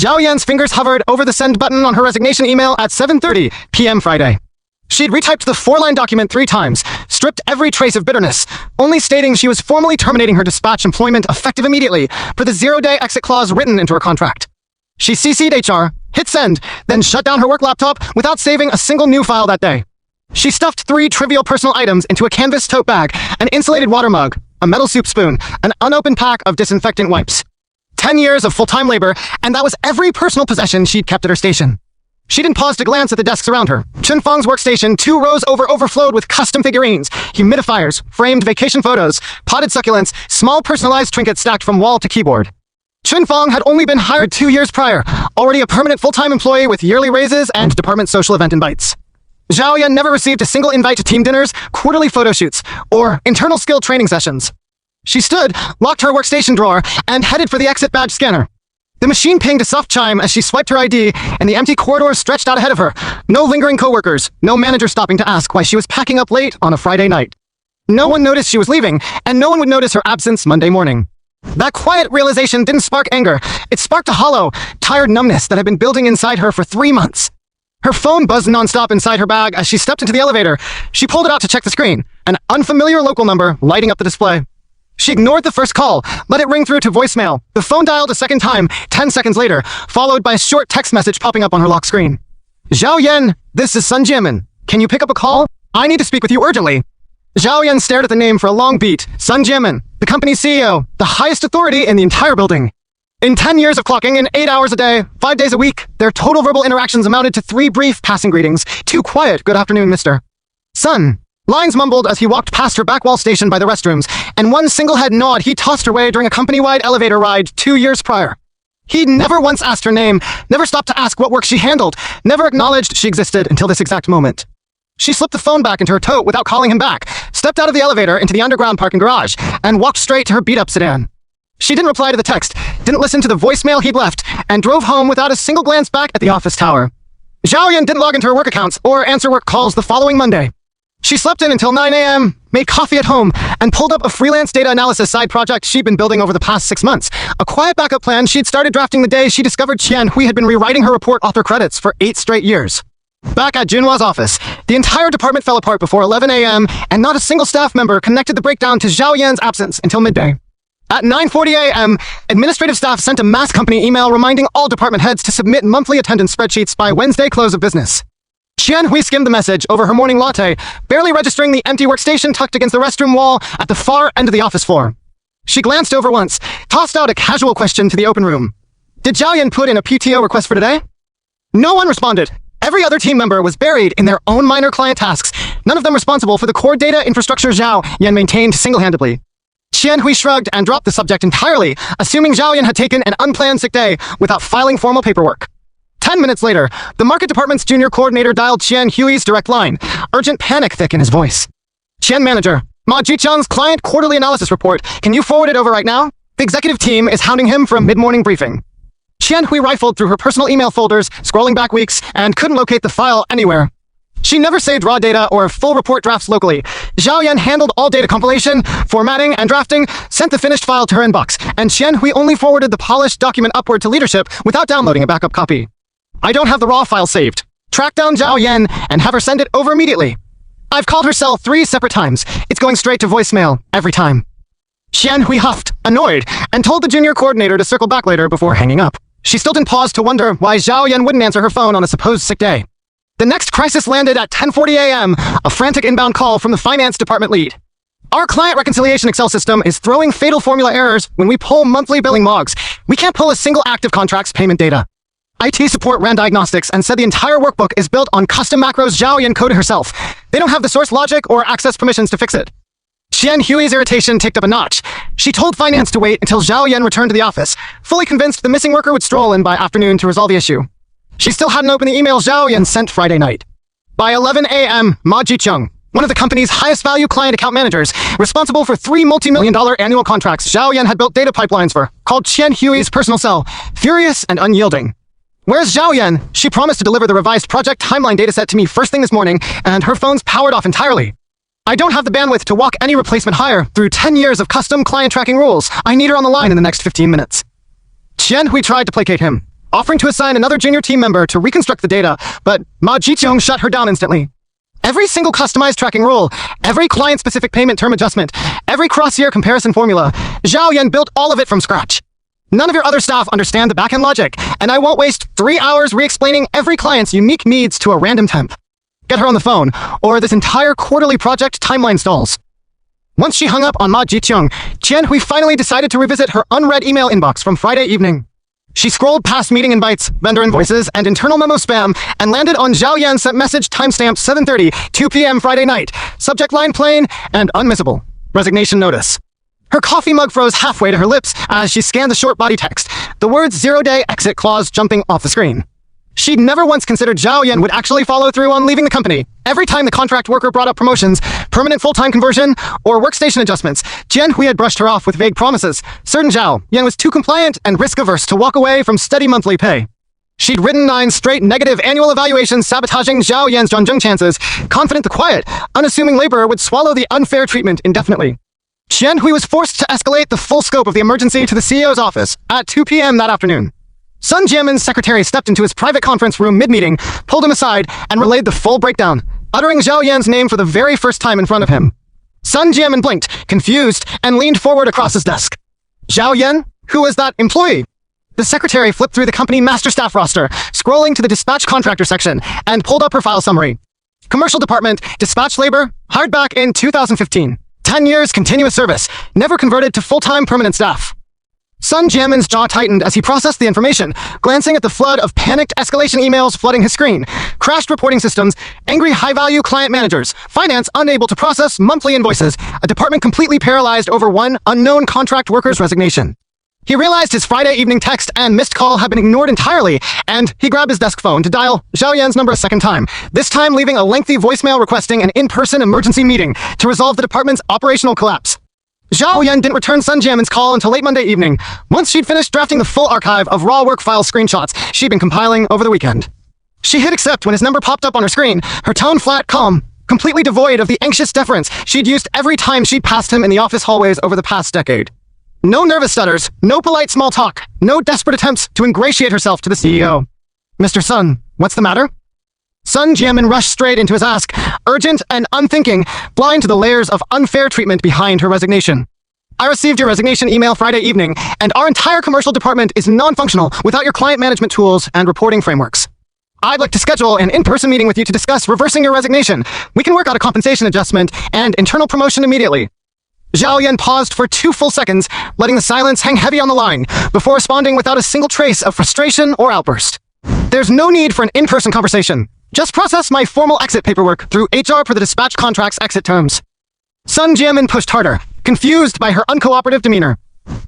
Zhao Yan's fingers hovered over the send button on her resignation email at 7:30 p.m. Friday. She'd retyped the 4-line document 3 times, stripped every trace of bitterness, only stating she was formally terminating her dispatch employment effective immediately for the 0-day exit clause written into her contract. She CC'd HR, hit send, then shut down her work laptop without saving a single new file that day. She stuffed 3 trivial personal items into a canvas tote bag, an insulated water mug, a metal soup spoon, an unopened pack of disinfectant wipes. 10 years of full-time labor, and that was every personal possession she'd kept at her station. She didn't pause to glance at the desks around her. Chunfeng's workstation 2 rows over overflowed with custom figurines, humidifiers, framed vacation photos, potted succulents, small personalized trinkets stacked from wall to keyboard. Chunfeng had only been hired 2 years prior, already a permanent full-time employee with yearly raises and department social event invites. Zhao Yan never received a single invite to team dinners, quarterly photo shoots, or internal skill training sessions. She stood, locked her workstation drawer, and headed for the exit badge scanner. The machine pinged a soft chime as she swiped her ID, and the empty corridor stretched out ahead of her. No lingering coworkers, no manager stopping to ask why she was packing up late on a Friday night. No one noticed she was leaving, and no one would notice her absence Monday morning. That quiet realization didn't spark anger. It sparked a hollow, tired numbness that had been building inside her for 3 months. Her phone buzzed nonstop inside her bag as she stepped into the elevator. She pulled it out to check the screen, an unfamiliar local number lighting up the display. She ignored the first call, let it ring through to voicemail. The phone dialed a second time, 10 seconds later, followed by a short text message popping up on her lock screen. Zhao Yan, this is Sun Jianmin. Can you pick up a call? I need to speak with you urgently. Zhao Yan stared at the name for a long beat. Sun Jianmin, the company's CEO, the highest authority in the entire building. In 10 years of clocking in 8 hours a day, 5 days a week, their total verbal interactions amounted to 3 brief passing greetings, 2 quiet good afternoon, mister. Sun. Lines mumbled as he walked past her back wall station by the restrooms, and one single head nod he tossed her way during a company-wide elevator ride 2 years prior. He'd never once asked her name, never stopped to ask what work she handled, never acknowledged she existed until this exact moment. She slipped the phone back into her tote without calling him back, stepped out of the elevator into the underground parking garage, and walked straight to her beat-up sedan. She didn't reply to the text, didn't listen to the voicemail he'd left, and drove home without a single glance back at the office tower. Zhao Yan didn't log into her work accounts or answer work calls the following Monday. She slept in until 9 a.m., made coffee at home, and pulled up a freelance data analysis side project she'd been building over the past 6 months, a quiet backup plan she'd started drafting the day she discovered Qian Hui had been rewriting her report author credits for 8 straight years. Back at Junhua's office, the entire department fell apart before 11 a.m., and not a single staff member connected the breakdown to Zhao Yan's absence until midday. At 9:40 a.m., administrative staff sent a mass company email reminding all department heads to submit monthly attendance spreadsheets by Wednesday close of business. Qian Hui skimmed the message over her morning latte, barely registering the empty workstation tucked against the restroom wall at the far end of the office floor. She glanced over once, tossed out a casual question to the open room. Did Zhao Yan put in a PTO request for today? No one responded. Every other team member was buried in their own minor client tasks, none of them responsible for the core data infrastructure Zhao Yan maintained single-handedly. Qian Hui shrugged and dropped the subject entirely, assuming Zhao Yan had taken an unplanned sick day without filing formal paperwork. 10 minutes later, the market department's junior coordinator dialed Qian Hui's direct line, urgent panic thick in his voice. Qian manager, Ma Jichang's client quarterly analysis report. Can you forward it over right now? The executive team is hounding him for a mid-morning briefing. Qian Hui rifled through her personal email folders, scrolling back weeks, and couldn't locate the file anywhere. She never saved raw data or full report drafts locally. Zhao Yan handled all data compilation, formatting, and drafting, sent the finished file to her inbox, and Qian Hui only forwarded the polished document upward to leadership without downloading a backup copy. I don't have the raw file saved. Track down Zhao Yan and have her send it over immediately. I've called her cell 3 separate times. It's going straight to voicemail every time. Qian Hui huffed, annoyed, and told the junior coordinator to circle back later before hanging up. She still didn't pause to wonder why Zhao Yan wouldn't answer her phone on a supposed sick day. The next crisis landed at 10:40 a.m., a frantic inbound call from the finance department lead. Our client reconciliation Excel system is throwing fatal formula errors when we pull monthly billing logs. We can't pull a single active contract's payment data. IT support ran diagnostics and said the entire workbook is built on custom macros Zhao Yan coded herself. They don't have the source logic or access permissions to fix it. Qian Hui's irritation ticked up a notch. She told finance to wait until Zhao Yan returned to the office, fully convinced the missing worker would stroll in by afternoon to resolve the issue. She still hadn't opened the email Zhao Yan sent Friday night. By 11 a.m., Ma Jicheng, one of the company's highest-value client account managers, responsible for 3 multi-million-dollar annual contracts Zhao Yan had built data pipelines for, called Qian Hui's personal cell, furious and unyielding. Where's Zhao Yan? She promised to deliver the revised project timeline dataset to me first thing this morning, and her phone's powered off entirely. I don't have the bandwidth to walk any replacement hire through 10 years of custom client tracking rules. I need her on the line in the next 15 minutes. Qian Hui tried to placate him. offering to assign another junior team member to reconstruct the data, but Ma Jikyung shut her down instantly. Every single customized tracking rule, every client-specific payment term adjustment, every cross-year comparison formula, Zhao Yan built all of it from scratch. None of your other staff understand the back-end logic, and I won't waste 3 hours re-explaining every client's unique needs to a random temp. Get her on the phone, or this entire quarterly project timeline stalls. Once she hung up on Ma Jikyung, Qian Hui finally decided to revisit her unread email inbox from Friday evening. She scrolled past meeting invites, vendor invoices, and internal memo spam, and landed on Zhao Yan's sent message timestamp 7:30, 2 p.m. Friday night. Subject line plain and unmissable. Resignation notice. Her coffee mug froze halfway to her lips as she scanned the short body text, the words 0-day exit clause jumping off the screen. She'd never once considered Zhao Yan would actually follow through on leaving the company. Every time the contract worker brought up promotions, permanent full-time conversion, or workstation adjustments, Jian Hui had brushed her off with vague promises. Certain Zhao Yan was too compliant and risk-averse to walk away from steady monthly pay. She'd written 9 straight negative annual evaluations sabotaging Zhao Yan's Zhongjing chances, confident the quiet, unassuming laborer would swallow the unfair treatment indefinitely. Jian Hui was forced to escalate the full scope of the emergency to the CEO's office at 2 p.m. that afternoon. Sun Jiamin's secretary stepped into his private conference room mid-meeting, pulled him aside, and relayed the full breakdown, uttering Zhao Yan's name for the very first time in front of him. Sun Jiamin blinked, confused, and leaned forward across his desk. Zhao Yan? Who was that employee? The secretary flipped through the company master staff roster, scrolling to the dispatch contractor section, and pulled up her file summary. Commercial department, dispatch labor, hired back in 2015. 10 years continuous service, never converted to full-time permanent staff. Sun Jiamin's jaw tightened as he processed the information, glancing at the flood of panicked escalation emails flooding his screen, crashed reporting systems, angry high-value client managers, finance unable to process monthly invoices, a department completely paralyzed over one unknown contract worker's resignation. He realized his Friday evening text and missed call had been ignored entirely, and he grabbed his desk phone to dial Zhao Yan's number a second time, this time leaving a lengthy voicemail requesting an in-person emergency meeting to resolve the department's operational collapse. Zhao Yan didn't return Sun Jiamin's call until late Monday evening, once she'd finished drafting the full archive of raw work file screenshots she'd been compiling over the weekend. She hit accept when his number popped up on her screen, her tone flat, calm, completely devoid of the anxious deference she'd used every time she'd passed him in the office hallways over the past decade. No nervous stutters, no polite small talk, no desperate attempts to ingratiate herself to the CEO. Mr. Sun, what's the matter? Sun Jiamin rushed straight into his ask, urgent and unthinking, blind to the layers of unfair treatment behind her resignation. I received your resignation email Friday evening, and our entire commercial department is non-functional without your client management tools and reporting frameworks. I'd like to schedule an in-person meeting with you to discuss reversing your resignation. We can work out a compensation adjustment and internal promotion immediately. Zhao Yan paused for 2 full seconds, letting the silence hang heavy on the line, before responding without a single trace of frustration or outburst. There's no need for an in-person conversation. Just process my formal exit paperwork through HR per the dispatch contract's exit terms. Sun Jiamin pushed harder, confused by her uncooperative demeanor.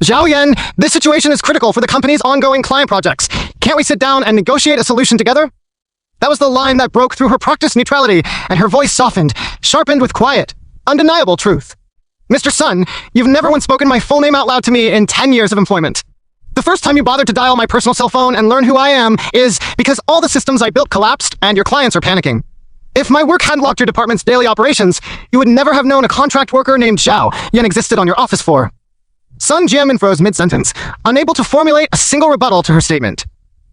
Zhao Yan, this situation is critical for the company's ongoing client projects. Can't we sit down and negotiate a solution together? That was the line that broke through her practiced neutrality, and her voice softened, sharpened with quiet, undeniable truth. Mr. Sun, you've never once spoken my full name out loud to me in 10 years of employment. The first time you bothered to dial my personal cell phone and learn who I am is because all the systems I built collapsed and your clients are panicking. If my work hadn't locked your department's daily operations, you would never have known a contract worker named Zhao Yan existed on your office floor. Sun Jiamin froze mid-sentence, unable to formulate a single rebuttal to her statement.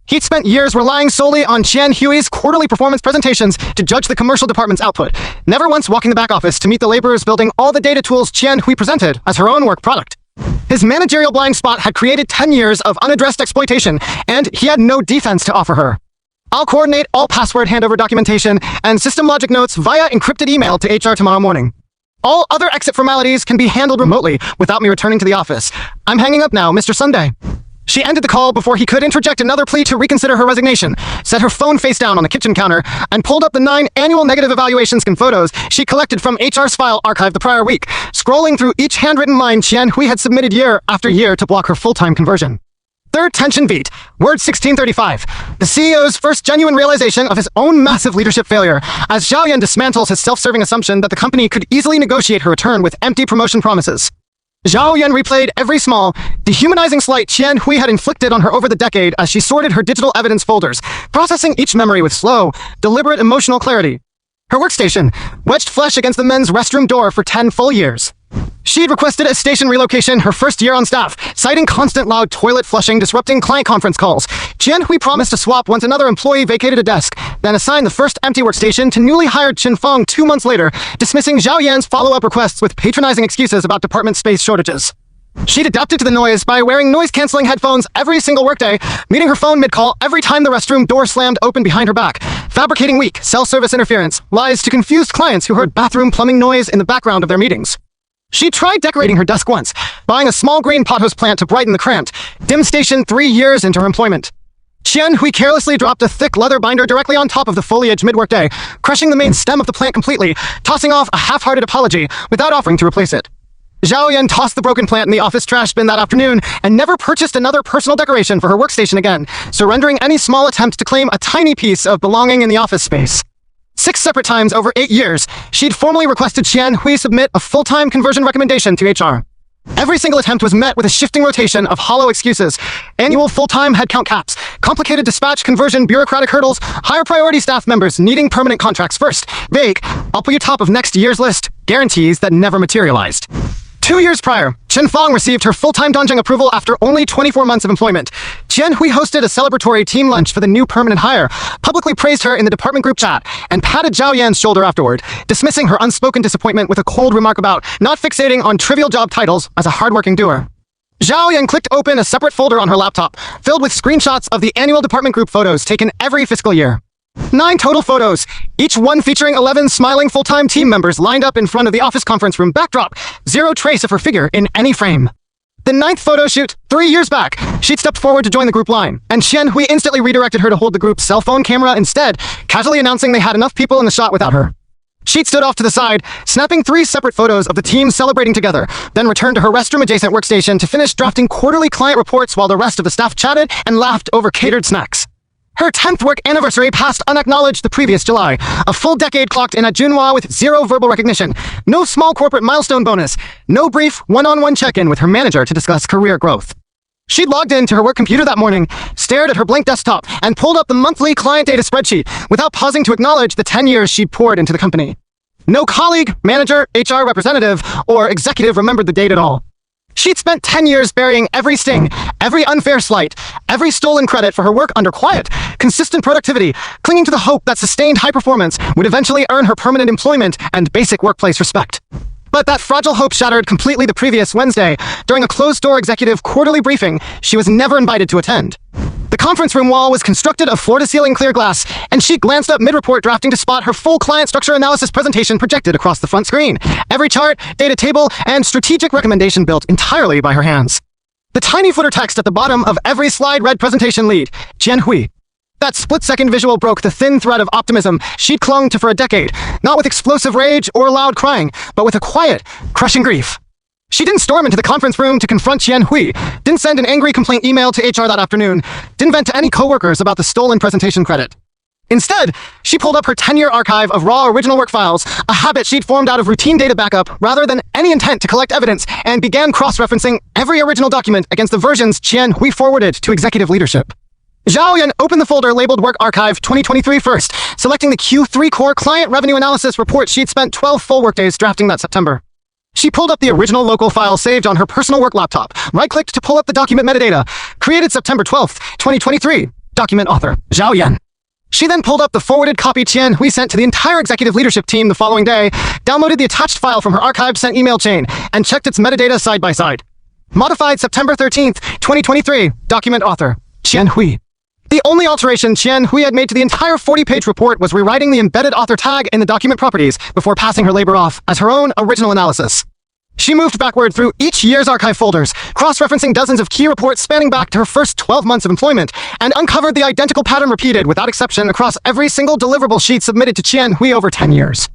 He'd spent years relying solely on Qian Hui's quarterly performance presentations to judge the commercial department's output, never once walking the back office to meet the laborers building all the data tools Qian Hui presented as her own work product. His managerial blind spot had created 10 years of unaddressed exploitation, and he had no defense to offer her. I'll coordinate all password handover documentation and system logic notes via encrypted email to HR tomorrow morning. All other exit formalities can be handled remotely without me returning to the office. I'm hanging up now, Mr. Sunday. She ended the call before he could interject another plea to reconsider her resignation, set her phone face down on the kitchen counter, and pulled up the 9 annual negative evaluations and photos she collected from HR's file archive the prior week, scrolling through each handwritten line Qian Hui had submitted year after year to block her full-time conversion. Third tension beat, word 1635, the CEO's first genuine realization of his own massive leadership failure, as Zhao Yan dismantles his self-serving assumption that the company could easily negotiate her return with empty promotion promises. Zhao Yan replayed every small, dehumanizing slight Qian Hui had inflicted on her over the decade as she sorted her digital evidence folders, processing each memory with slow, deliberate emotional clarity. Her workstation, wedged flush against the men's restroom door for 10 full years. She'd requested a station relocation her first year on staff, citing constant loud toilet flushing disrupting client conference calls. Jianhui promised to swap once another employee vacated a desk, then assigned the first empty workstation to newly hired Qin Feng 2 months later, dismissing Zhao Yan's follow-up requests with patronizing excuses about department space shortages. She'd adapted to the noise by wearing noise-canceling headphones every single workday, muting her phone mid-call every time the restroom door slammed open behind her back, fabricating weak, cell-service interference, lies to confused clients who heard bathroom plumbing noise in the background of their meetings. She tried decorating her desk once, buying a small green pothose plant to brighten the cramped, dim station 3 years into her employment. Qianhui carelessly dropped a thick leather binder directly on top of the foliage mid-workday, crushing the main stem of the plant completely, tossing off a half-hearted apology without offering to replace it. Zhao Yan tossed the broken plant in the office trash bin that afternoon and never purchased another personal decoration for her workstation again, surrendering any small attempt to claim a tiny piece of belonging in the office space. 6 separate times over 8 years, she'd formally requested Qianhui submit a full-time conversion recommendation to HR. Every single attempt was met with a shifting rotation of hollow excuses, annual full-time headcount caps, complicated dispatch conversion bureaucratic hurdles, higher priority staff members needing permanent contracts first, vague, I'll put you top of next year's list, guarantees that never materialized. 2 years prior, Qin Feng received her full-time donjing approval after only 24 months of employment. Qianhui hosted a celebratory team lunch for the new permanent hire, publicly praised her in the department group chat, and patted Zhao Yan's shoulder afterward, dismissing her unspoken disappointment with a cold remark about not fixating on trivial job titles as a hardworking doer. Zhao Yan clicked open a separate folder on her laptop, filled with screenshots of the annual department group photos taken every fiscal year. 9 total photos, each one featuring 11 smiling full-time team members lined up in front of the office conference room backdrop, 0 trace of her figure in any frame. The 9th photo shoot, 3 years back, she'd stepped forward to join the group line, and Qianhui instantly redirected her to hold the group's cell phone camera instead, casually announcing they had enough people in the shot without her. She'd stood off to the side, snapping 3 separate photos of the team celebrating together, then returned to her restroom-adjacent workstation to finish drafting quarterly client reports while the rest of the staff chatted and laughed over catered snacks. Her 10th work anniversary passed unacknowledged the previous July, a full decade clocked in at Junhua with 0 verbal recognition, no small corporate milestone bonus, no brief one-on-one check-in with her manager to discuss career growth. She'd logged into her work computer that morning, stared at her blank desktop, and pulled up the monthly client data spreadsheet without pausing to acknowledge the 10 years she'd poured into the company. No colleague, manager, HR representative, or executive remembered the date at all. She'd spent 10 years burying every sting, every unfair slight, every stolen credit for her work under quiet, consistent productivity, clinging to the hope that sustained high performance would eventually earn her permanent employment and basic workplace respect. But that fragile hope shattered completely the previous Wednesday during a closed-door executive quarterly briefing she was never invited to attend. The conference room wall was constructed of floor-to-ceiling clear glass, and she glanced up mid-report drafting to spot her full client structure analysis presentation projected across the front screen. Every chart, data table, and strategic recommendation built entirely by her hands. The tiny footer text at the bottom of every slide read presentation lead, Qianhui. That split-second visual broke the thin thread of optimism she'd clung to for a decade, not with explosive rage or loud crying, but with a quiet, crushing grief. She didn't storm into the conference room to confront Qianhui, didn't send an angry complaint email to HR that afternoon, didn't vent to any coworkers about the stolen presentation credit. Instead, she pulled up her 10-year archive of raw original work files, a habit she'd formed out of routine data backup rather than any intent to collect evidence, and began cross-referencing every original document against the versions Qianhui forwarded to executive leadership. Zhao Yan opened the folder labeled Work Archive 2023 first, selecting the Q3 Core Client Revenue Analysis report she'd spent 12 full workdays drafting that September. She pulled up the original local file saved on her personal work laptop, right-clicked to pull up the document metadata, created September 12th, 2023, document author, Zhao Yan. She then pulled up the forwarded copy Qianhui sent to the entire executive leadership team the following day, downloaded the attached file from her archived sent email chain, and checked its metadata side by side. Modified September 13th, 2023, document author, Qianhui. The only alteration Qianhui had made to the entire 40-page report was rewriting the embedded author tag in the document properties before passing her labor off as her own original analysis. She moved backward through each year's archive folders, cross-referencing dozens of key reports spanning back to her first 12 months of employment, and uncovered the identical pattern repeated without exception across every single deliverable sheet submitted to Qianhui over 10 years.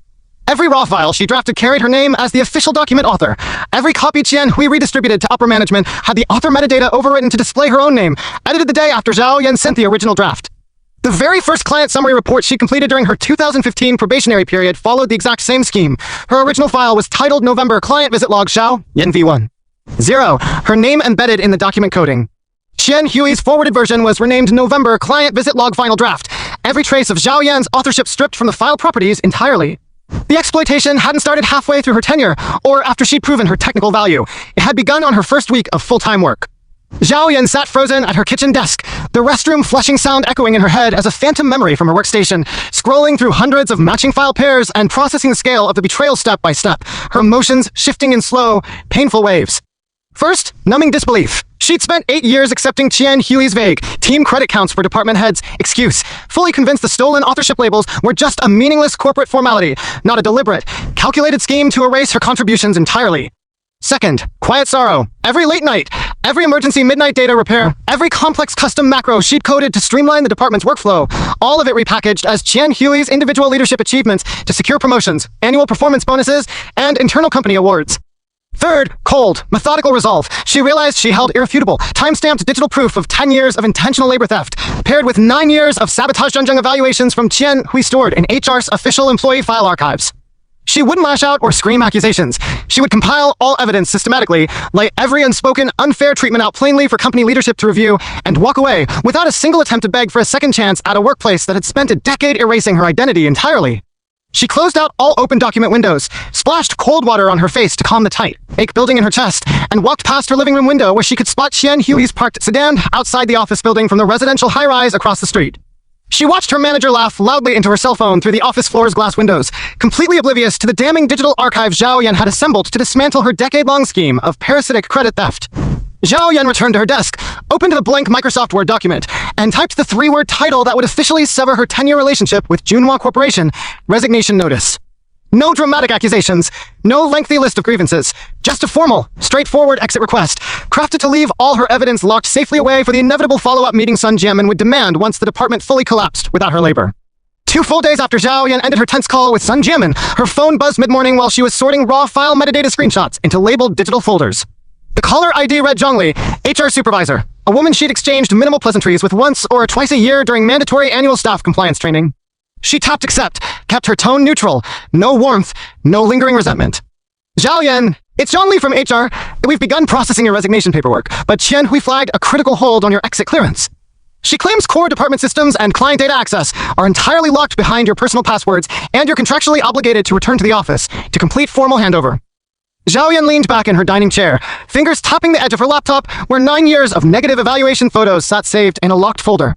Every raw file she drafted carried her name as the official document author. Every copy Qianhui redistributed to upper management had the author metadata overwritten to display her own name, edited the day after Zhao Yan sent the original draft. The very first client summary report she completed during her 2015 probationary period followed the exact same scheme. Her original file was titled November Client Visit Log Zhao Yan V1. 0. Her name embedded in the document coding. Qianhui's forwarded version was renamed November Client Visit Log Final Draft. Every trace of Zhao Yan's authorship stripped from the file properties entirely. The exploitation hadn't started halfway through her tenure, or after she'd proven her technical value. It had begun on her first week of full-time work. Zhao Yan sat frozen at her kitchen desk, the restroom flushing sound echoing in her head as a phantom memory from her workstation, scrolling through hundreds of matching file pairs and processing the scale of the betrayal step by step, her emotions shifting in slow, painful waves. First, numbing disbelief. She'd spent 8 years accepting Qian Hui's vague team credit counts for department heads excuse, fully convinced the stolen authorship labels were just a meaningless corporate formality, not a deliberate, calculated scheme to erase her contributions entirely. Second, quiet sorrow. Every late night, every emergency midnight data repair, every complex custom macro she'd coded to streamline the department's workflow, all of it repackaged as Qian Hui's individual leadership achievements to secure promotions, annual performance bonuses, and internal company awards. Third, cold, methodical resolve. She realized she held irrefutable, time-stamped digital proof of 10 years of intentional labor theft, paired with 9 years of sabotage Zhengzheng evaluations from Qian Hui stored in HR's official employee file archives. She wouldn't lash out or scream accusations. She would compile all evidence systematically, lay every unspoken, unfair treatment out plainly for company leadership to review, and walk away without a single attempt to beg for a second chance at a workplace that had spent a decade erasing her identity entirely. She closed out all open document windows, splashed cold water on her face to calm the tight ache building in her chest, and walked past her living room window where she could spot Qian Hui's parked sedan outside the office building from the residential high-rise across the street. She watched her manager laugh loudly into her cell phone through the office floor's glass windows, completely oblivious to the damning digital archive Zhao Yan had assembled to dismantle her decade-long scheme of parasitic credit theft. Zhao Yan returned to her desk, opened the blank Microsoft Word document, and typed the 3-word title that would officially sever her 10-year relationship with Junhua Corporation, resignation notice. No dramatic accusations, no lengthy list of grievances, just a formal, straightforward exit request, crafted to leave all her evidence locked safely away for the inevitable follow-up meeting Sun Jianmin would demand once the department fully collapsed without her labor. 2 full days after Zhao Yan ended her tense call with Sun Jianmin, her phone buzzed mid-morning while she was sorting raw file metadata screenshots into labeled digital folders. The caller ID read Zhongli, HR supervisor, a woman she'd exchanged minimal pleasantries with once or twice a year during mandatory annual staff compliance training. She tapped accept, kept her tone neutral, no warmth, no lingering resentment. Zhao Yan, it's Zhongli from HR. We've begun processing your resignation paperwork, but Qian Hui flagged a critical hold on your exit clearance. She claims core department systems and client data access are entirely locked behind your personal passwords, and you're contractually obligated to return to the office to complete formal handover. Zhao Yan leaned back in her dining chair, fingers tapping the edge of her laptop where 9 years of negative evaluation photos sat saved in a locked folder.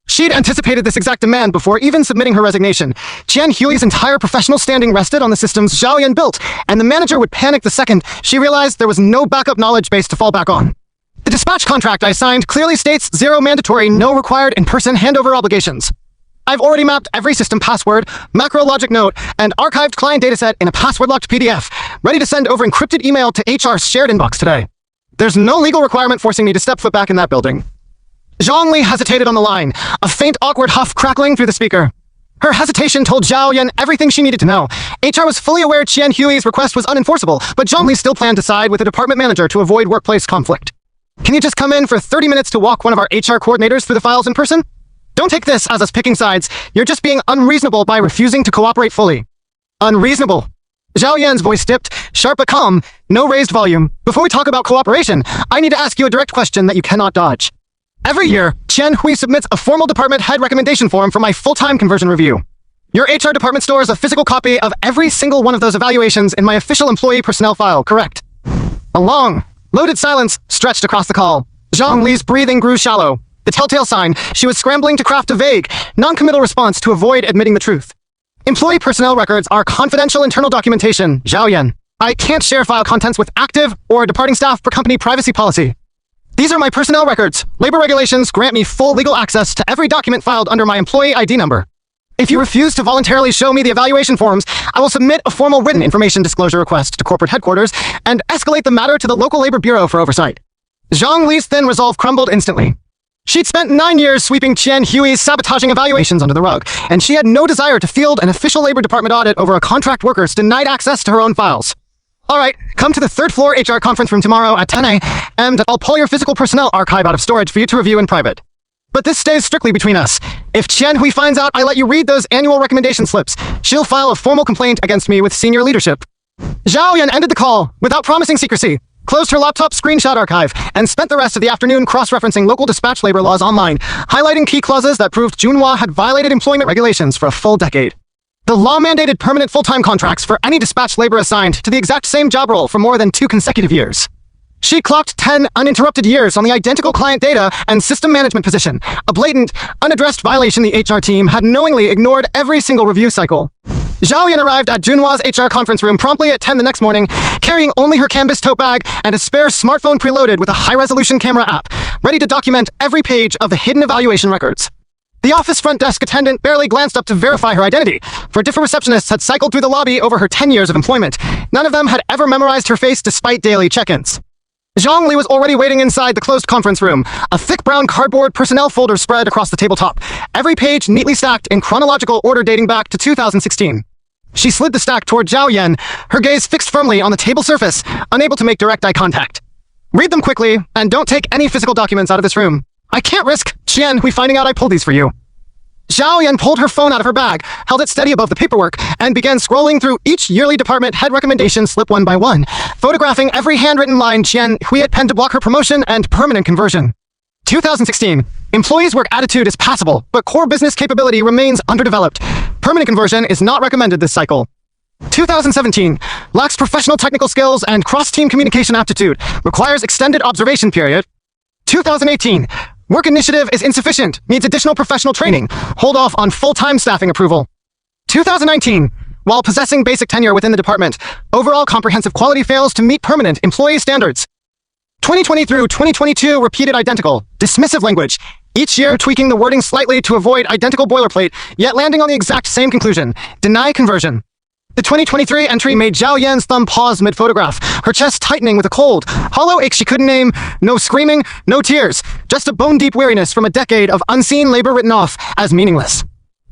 She'd anticipated this exact demand before even submitting her resignation. Qian Hui's entire professional standing rested on the systems Zhao Yan built, and the manager would panic the second she realized there was no backup knowledge base to fall back on. The dispatch contract I signed clearly states 0 mandatory, no required in-person handover obligations. I've already mapped every system password, macro logic note, and archived client dataset in a password-locked PDF, ready to send over encrypted email to HR's shared inbox today. There's no legal requirement forcing me to step foot back in that building. Zhongli hesitated on the line, a faint awkward huff crackling through the speaker. Her hesitation told Zhao Yan everything she needed to know. HR was fully aware Qian Hui's request was unenforceable, but Zhongli still planned to side with the department manager to avoid workplace conflict. Can you just come in for 30 minutes to walk one of our HR coordinators through the files in person? Don't take this as us picking sides. You're just being unreasonable by refusing to cooperate fully. Unreasonable. Zhao Yan's voice dipped, sharp but calm, no raised volume. Before we talk about cooperation, I need to ask you a direct question that you cannot dodge. Every year, Qian Hui submits a formal department head recommendation form for my full-time conversion review. Your HR department stores a physical copy of every single one of those evaluations in my official employee personnel file, correct? A long, loaded silence stretched across the call. Zhongli's breathing grew shallow. The telltale sign she was scrambling to craft a vague, non-committal response to avoid admitting the truth. Employee personnel records are confidential internal documentation, Zhao Yan. I can't share file contents with active or departing staff per company privacy policy. These are my personnel records. Labor regulations grant me full legal access to every document filed under my employee ID number. If you refuse to voluntarily show me the evaluation forms, I will submit a formal written information disclosure request to corporate headquarters and escalate the matter to the local labor bureau for oversight. Zhang Li's thin resolve crumbled instantly. She'd spent 9 years sweeping Qian Hui's sabotaging evaluations under the rug, and she had no desire to field an official labor department audit over a contract worker's denied access to her own files. All right, come to the 3rd floor HR conference room tomorrow at 10 a.m. and I'll pull your physical personnel archive out of storage for you to review in private. But this stays strictly between us. If Qian Hui finds out I let you read those annual recommendation slips, she'll file a formal complaint against me with senior leadership. Zhao Yan ended the call without promising secrecy, closed her laptop screenshot archive, and spent the rest of the afternoon cross-referencing local dispatch labor laws online, highlighting key clauses that proved Junhua had violated employment regulations for a full decade. The law-mandated permanent full-time contracts for any dispatch labor assigned to the exact same job role for more than 2 consecutive years. She clocked 10 uninterrupted years on the identical client data and system management position, a blatant, unaddressed violation the HR team had knowingly ignored every single review cycle. Zhao Yan arrived at Junhua's HR conference room promptly at 10 the next morning, carrying only her canvas tote bag and a spare smartphone preloaded with a high-resolution camera app, ready to document every page of the hidden evaluation records. The office front desk attendant barely glanced up to verify her identity, for different receptionists had cycled through the lobby over her 10 years of employment. None of them had ever memorized her face despite daily check-ins. Zhang Li was already waiting inside the closed conference room, a thick brown cardboard personnel folder spread across the tabletop, every page neatly stacked in chronological order dating back to 2016. She slid the stack toward Zhao Yan, her gaze fixed firmly on the table surface, unable to make direct eye contact. Read them quickly, and don't take any physical documents out of this room. I can't risk Qian Hui finding out I pulled these for you. Zhao Yan pulled her phone out of her bag, held it steady above the paperwork, and began scrolling through each yearly department head recommendation slip one by one, photographing every handwritten line Qian Hui had penned to block her promotion and permanent conversion. 2016. Employees' work attitude is passable, but core business capability remains underdeveloped. Permanent conversion is not recommended this cycle. 2017. Lacks professional technical skills and cross-team communication aptitude. Requires extended observation period. 2018. Work initiative is insufficient, needs additional professional training. Hold off on full-time staffing approval. 2019. While possessing basic tenure within the department, overall comprehensive quality fails to meet permanent employee standards. 2020 through 2022 repeated identical, dismissive language, each year tweaking the wording slightly to avoid identical boilerplate, yet landing on the exact same conclusion, deny conversion. The 2023 entry made Zhao Yan's thumb pause mid-photograph, her chest tightening with a cold, hollow ache she couldn't name, no screaming, no tears, just a bone-deep weariness from a decade of unseen labor written off as meaningless.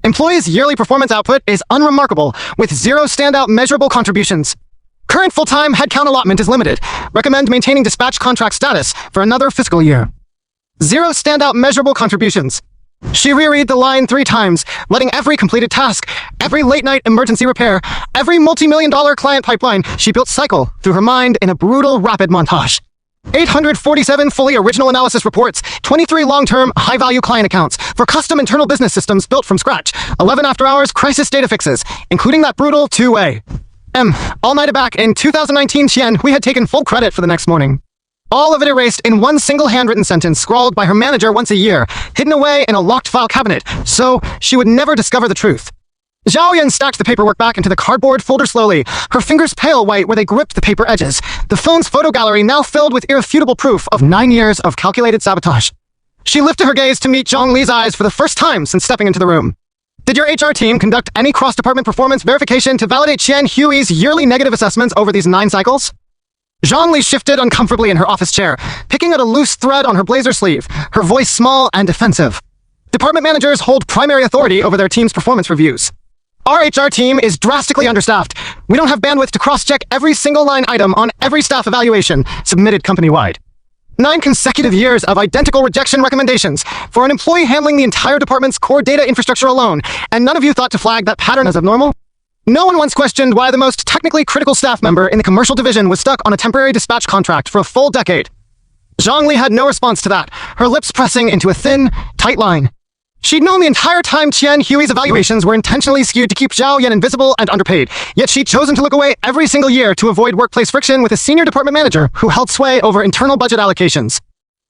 Employees' yearly performance output is unremarkable, with 0 standout measurable contributions. Current full-time headcount allotment is limited. Recommend maintaining dispatch contract status for another fiscal year. 0 standout measurable contributions. She reread the line 3 times, letting every completed task, every late-night emergency repair, every multi-million-dollar client pipeline she built cycle through her mind in a brutal, rapid montage. 847 fully original analysis reports, 23 long-term, high-value client accounts for custom internal business systems built from scratch, 11 after-hours crisis data fixes, including that brutal 2-way. All night back in 2019, Qian Hui had taken full credit for the next morning. All of it erased in one single handwritten sentence scrawled by her manager once a year, hidden away in a locked file cabinet, so she would never discover the truth. Zhao Yan stacked the paperwork back into the cardboard folder slowly, her fingers pale white where they gripped the paper edges, the phone's photo gallery now filled with irrefutable proof of 9 years of calculated sabotage. She lifted her gaze to meet Zhang Li's eyes for the first time since stepping into the room. Did your HR team conduct any cross-department performance verification to validate Qian Hui's yearly negative assessments over these 9 cycles? Zhang Li shifted uncomfortably in her office chair, picking at a loose thread on her blazer sleeve, her voice small and defensive. Department managers hold primary authority over their team's performance reviews. Our HR team is drastically understaffed. We don't have bandwidth to cross-check every single line item on every staff evaluation submitted company-wide. 9 consecutive years of identical rejection recommendations for an employee handling the entire department's core data infrastructure alone, and none of you thought to flag that pattern as abnormal? No one once questioned why the most technically critical staff member in the commercial division was stuck on a temporary dispatch contract for a full decade. Zhang Li had no response to that, her lips pressing into a thin, tight line. She'd known the entire time Qian Hui's evaluations were intentionally skewed to keep Zhao Yan invisible and underpaid, yet she'd chosen to look away every single year to avoid workplace friction with a senior department manager who held sway over internal budget allocations.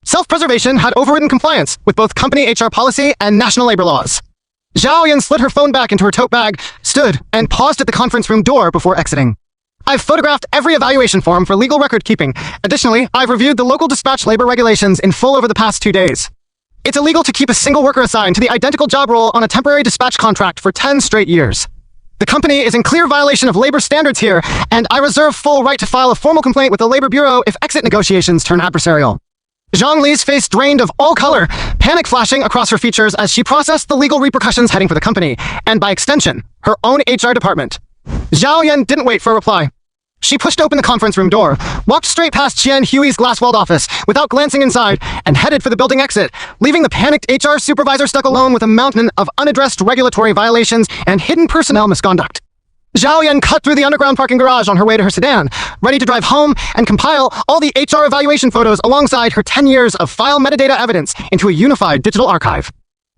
Self-preservation had overridden compliance with both company HR policy and national labor laws. Zhao Yan slid her phone back into her tote bag, stood, and paused at the conference room door before exiting. I've photographed every evaluation form for legal record keeping. Additionally, I've reviewed the local dispatch labor regulations in full over the past 2 days. It's illegal to keep a single worker assigned to the identical job role on a temporary dispatch contract for 10 straight years. The company is in clear violation of labor standards here, and I reserve full right to file a formal complaint with the Labor Bureau if exit negotiations turn adversarial. Zhang Li's face drained of all color, panic flashing across her features as she processed the legal repercussions heading for the company, and by extension, her own HR department. Zhao Yan didn't wait for a reply. She pushed open the conference room door, walked straight past Qian Hui's glass-walled office without glancing inside, and headed for the building exit, leaving the panicked HR supervisor stuck alone with a mountain of unaddressed regulatory violations and hidden personnel misconduct. Zhao Yan cut through the underground parking garage on her way to her sedan, ready to drive home and compile all the HR evaluation photos alongside her 10 years of file metadata evidence into a unified digital archive.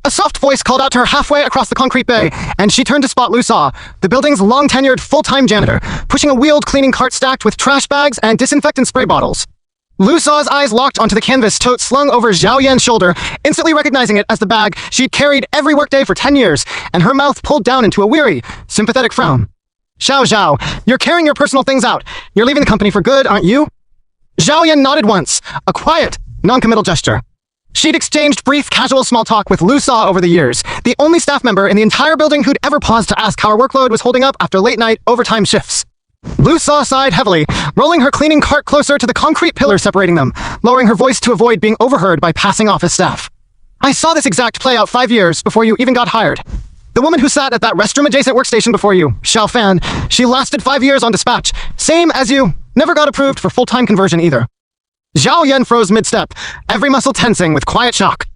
A soft voice called out to her halfway across the concrete bay, and she turned to spot Lu Sa, the building's long-tenured full-time janitor, pushing a wheeled cleaning cart stacked with trash bags and disinfectant spray bottles. Lu Sa's eyes locked onto the canvas tote slung over Zhao Yan's shoulder, instantly recognizing it as the bag she'd carried every workday for 10 years, and her mouth pulled down into a weary, sympathetic frown. Zhao, you're carrying your personal things out. You're leaving the company for good, aren't you? Zhao Yan nodded once, a quiet, non-committal gesture. She'd exchanged brief, casual small talk with Lu Sa over the years, the only staff member in the entire building who'd ever paused to ask how her workload was holding up after late-night overtime shifts. Lu Sa sighed heavily, rolling her cleaning cart closer to the concrete pillar separating them, lowering her voice to avoid being overheard by passing office staff. I saw this exact play out 5 years before you even got hired. The woman who sat at that restroom-adjacent workstation before you, Xiao Fan, she lasted 5 years on dispatch, same as you, never got approved for full-time conversion either. Zhao Yan froze mid-step, every muscle tensing with quiet shock.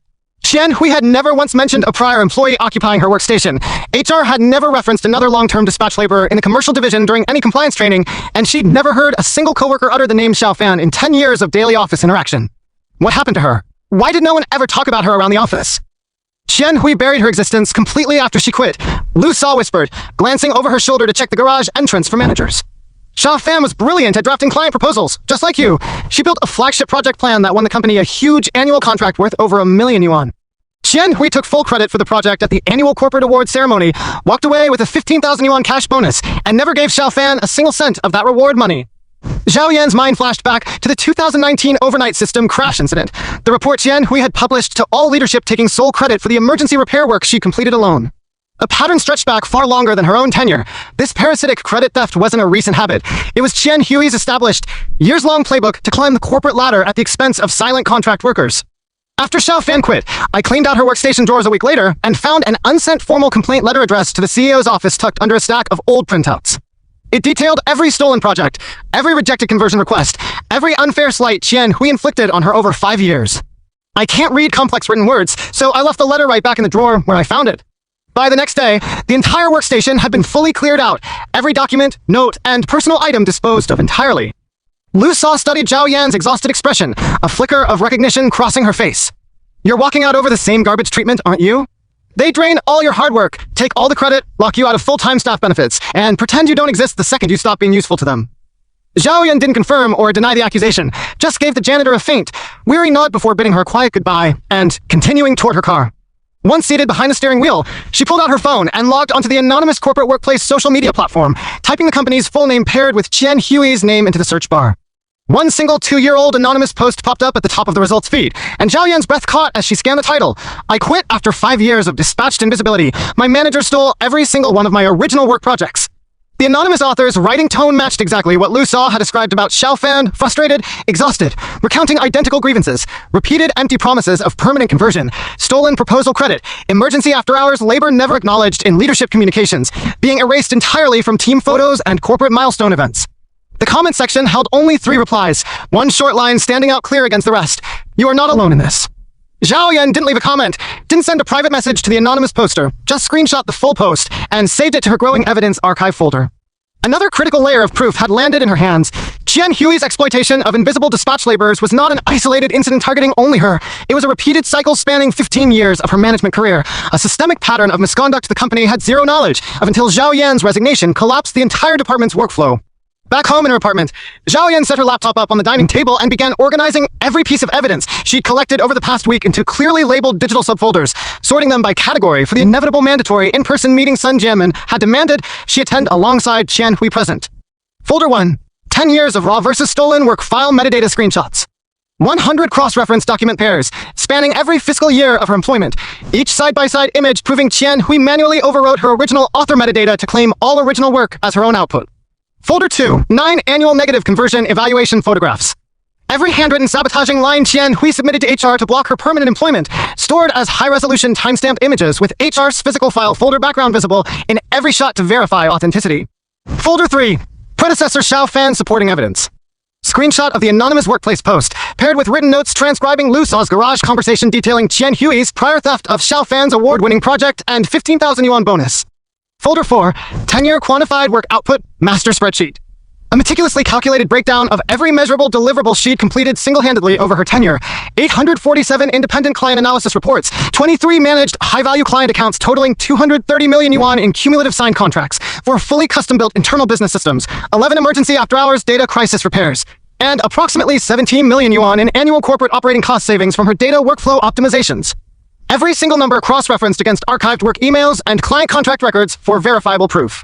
Qian Hui had never once mentioned a prior employee occupying her workstation. HR had never referenced another long-term dispatch laborer in the commercial division during any compliance training, and she'd never heard a single coworker utter the name Xiao Fan in 10 years of daily office interaction. What happened to her? Why did no one ever talk about her around the office? Qian Hui buried her existence completely after she quit. Lu Sa whispered, glancing over her shoulder to check the garage entrance for managers. Xiao Fan was brilliant at drafting client proposals, just like you. She built a flagship project plan that won the company a huge annual contract worth over 1 million yuan. Qian Hui took full credit for the project at the annual corporate awards ceremony, walked away with a 15,000 yuan cash bonus, and never gave Xiao Fan a single cent of that reward money. Zhao Yan's mind flashed back to the 2019 overnight system crash incident, the report Qian Hui had published to all leadership taking sole credit for the emergency repair work she completed alone. A pattern stretched back far longer than her own tenure. This parasitic credit theft wasn't a recent habit. It was Qian Hui's established, years-long playbook to climb the corporate ladder at the expense of silent contract workers. After Xiao Fan quit, I cleaned out her workstation drawers a week later and found an unsent formal complaint letter addressed to the CEO's office tucked under a stack of old printouts. It detailed every stolen project, every rejected conversion request, every unfair slight Qian Hui inflicted on her over 5 years. I can't read complex written words, so I left the letter right back in the drawer where I found it. By the next day, the entire workstation had been fully cleared out, every document, note, and personal item disposed of entirely. Lu Sa studied Zhao Yan's exhausted expression, a flicker of recognition crossing her face. You're walking out over the same garbage treatment, aren't you? They drain all your hard work, take all the credit, lock you out of full-time staff benefits, and pretend you don't exist the second you stop being useful to them. Zhao Yan didn't confirm or deny the accusation, just gave the janitor a faint, weary nod before bidding her a quiet goodbye and continuing toward her car. Once seated behind the steering wheel, she pulled out her phone and logged onto the anonymous corporate workplace social media platform, typing the company's full name paired with Qian Hui's name into the search bar. One single 2-year-old anonymous post popped up at the top of the results feed, and Zhao Yan's breath caught as she scanned the title. I quit after 5 years of dispatched invisibility. My manager stole every single one of my original work projects. The anonymous author's writing tone matched exactly what Lu Sa had described about Xiao Fan, frustrated, exhausted, recounting identical grievances, repeated empty promises of permanent conversion, stolen proposal credit, emergency after-hours labor never acknowledged in leadership communications, being erased entirely from team photos and corporate milestone events. The comment section held only 3 replies, one short line standing out clear against the rest. You are not alone in this. Zhao Yan didn't leave a comment, didn't send a private message to the anonymous poster, just screenshot the full post and saved it to her growing evidence archive folder. Another critical layer of proof had landed in her hands. Qian Hui's exploitation of invisible dispatch laborers was not an isolated incident targeting only her. It was a repeated cycle spanning 15 years of her management career, a systemic pattern of misconduct the company had zero knowledge of until Zhao Yan's resignation collapsed the entire department's workflow. Back home in her apartment, Zhao Yan set her laptop up on the dining table and began organizing every piece of evidence she'd collected over the past week into clearly labeled digital subfolders, sorting them by category for the inevitable mandatory in-person meeting Sun Jianmin had demanded she attend alongside Qian Hui present. Folder 1. 10 years of raw versus stolen work file metadata screenshots. 100 cross-reference document pairs, spanning every fiscal year of her employment, each side-by-side image proving Qian Hui manually overwrote her original author metadata to claim all original work as her own output. Folder 2. 9 annual negative conversion evaluation photographs. Every handwritten sabotaging line Qian Hui submitted to HR to block her permanent employment, stored as high-resolution timestamped images with HR's physical file folder background visible in every shot to verify authenticity. Folder 3. Predecessor Xiao Fan supporting evidence. Screenshot of the anonymous workplace post, paired with written notes transcribing Lu Sa's garage conversation detailing Qian Hui's prior theft of Xiao Fan's award-winning project and 15,000 yuan bonus. Folder 4. 10-year quantified work output master spreadsheet. A meticulously calculated breakdown of every measurable deliverable she'd completed single-handedly over her tenure, 847 independent client analysis reports, 23 managed high-value client accounts totaling 230 million yuan in cumulative signed contracts, 4 fully custom-built internal business systems, 11 emergency after-hours data crisis repairs, and approximately 17 million yuan in annual corporate operating cost savings from her data workflow optimizations. Every single number cross-referenced against archived work emails and client contract records for verifiable proof.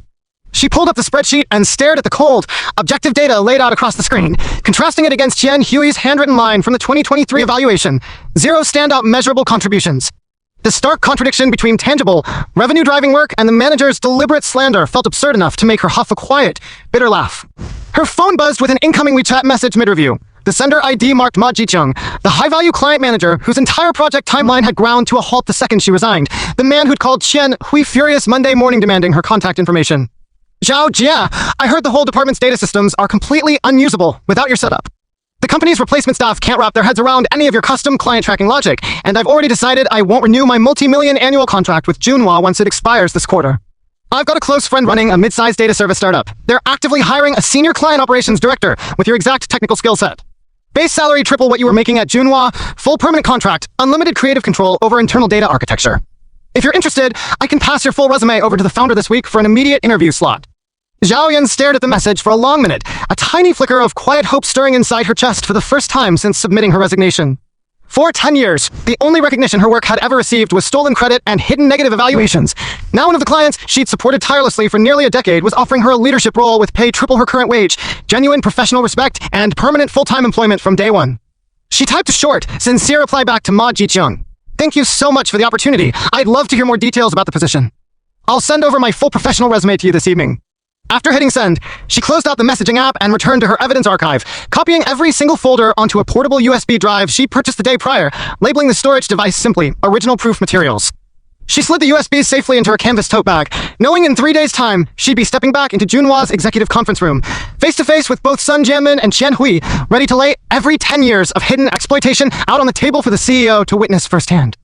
She pulled up the spreadsheet and stared at the cold, objective data laid out across the screen, contrasting it against Qian Hui's handwritten line from the 2023 evaluation. 0 standout measurable contributions. The stark contradiction between tangible, revenue-driving work and the manager's deliberate slander felt absurd enough to make her huff a quiet, bitter laugh. Her phone buzzed with an incoming WeChat message mid-review. The sender ID marked Ma Jicheng, the high-value client manager whose entire project timeline had ground to a halt the second she resigned, the man who'd called Qian Hui furious Monday morning demanding her contact information. Zhao Jia, I heard the whole department's data systems are completely unusable without your setup. The company's replacement staff can't wrap their heads around any of your custom client tracking logic, and I've already decided I won't renew my multi-million annual contract with Junhua once it expires this quarter. I've got a close friend running a mid-sized data service startup. They're actively hiring a senior client operations director with your exact technical skill set. Base salary triple what you were making at Junhua, full permanent contract, unlimited creative control over internal data architecture. If you're interested, I can pass your full resume over to the founder this week for an immediate interview slot. Zhao Yan stared at the message for a long minute, a tiny flicker of quiet hope stirring inside her chest for the first time since submitting her resignation. For 10 years, the only recognition her work had ever received was stolen credit and hidden negative evaluations. Now one of the clients she'd supported tirelessly for nearly a decade was offering her a leadership role with pay triple her current wage, genuine professional respect, and permanent full-time employment from day one. She typed a short, sincere reply back to Ma Jicheng. Thank you so much for the opportunity. I'd love to hear more details about the position. I'll send over my full professional resume to you this evening. After hitting send, she closed out the messaging app and returned to her evidence archive, copying every single folder onto a portable USB drive she purchased the day prior, labeling the storage device simply Original Proof Materials. She slid the USBs safely into her canvas tote bag, knowing in 3 days' time she'd be stepping back into Junhua's executive conference room, face-to-face with both Sun Jianmin and Qian Hui, ready to lay every 10 years of hidden exploitation out on the table for the CEO to witness firsthand.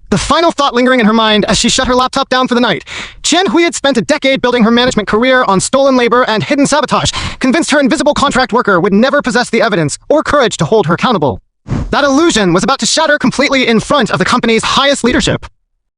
The final thought lingering in her mind as she shut her laptop down for the night. Qian Hui had spent a decade building her management career on stolen labor and hidden sabotage, convinced her invisible contract worker would never possess the evidence or courage to hold her accountable. That illusion was about to shatter completely in front of the company's highest leadership.